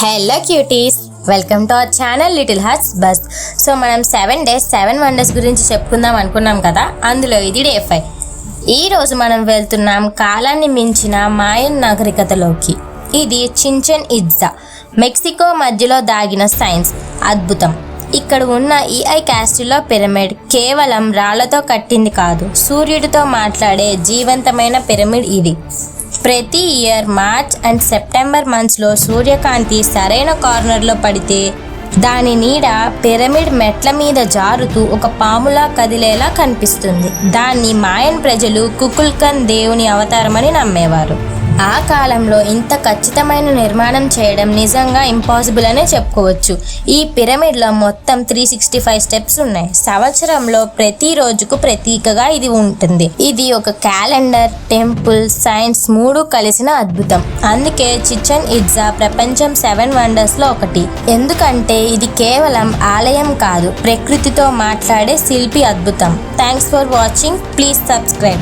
Hello cuties, welcome to our channel little hearts bus. So మనం 7 days 7 wonders గురించి చెప్పుకుందాం అనుకున్నాం కదా, అందులో ఇది డే 5. ఈరోజు మనం వెళ్తున్నాం కాలాన్ని మించిన మాయన్ నాగరికతలోకి. ఇది చిచెన్ ఇట్జా, మెక్సికో మధ్యలో దాగిన సైన్స్ అద్భుతం. ఇక్కడ ఉన్న ఈఐ క్యాస్టిల్లో పిరమిడ్ కేవలం రాళ్లతో కట్టింది కాదు, సూర్యుడితో మాట్లాడే జీవంతమైన పిరమిడ్ ఇది. ప్రతి ఇయర్ మార్చ్ అండ్ సెప్టెంబర్ మంత్స్లో సూర్యకాంతి సరైన కార్నర్లో పడితే దాని నీడ పిరమిడ్ మెట్ల మీద జారుతూ ఒక పాములా కదిలేలా కనిపిస్తుంది. దాన్ని మాయన్ ప్రజలు కుకుల్కన్ దేవుని అవతారమని నమ్మేవారు. ఆ కాలంలో ఇంత ఖచ్చితమైన నిర్మాణం చేయడం నిజంగా ఇంపాసిబుల్ అనే చెప్పుకోవచ్చు. ఈ పిరమిడ్లో మొత్తం 365 స్టెప్స్ ఉన్నాయి. సంవత్సరంలో ప్రతి రోజుకు ప్రతీకగా ఇది ఉంటుంది. ఇది ఒక క్యాలెండర్, టెంపుల్, సైన్స్ మూడు కలిసిన అద్భుతం. అందుకే చిచెన్ ఇట్జా ప్రపంచం 7 వండర్స్లో ఒకటి. ఎందుకంటే ఇది కేవలం ఆలయం కాదు, ప్రకృతితో మాట్లాడే శిల్పి అద్భుతం. Thanks for watching. Please subscribe.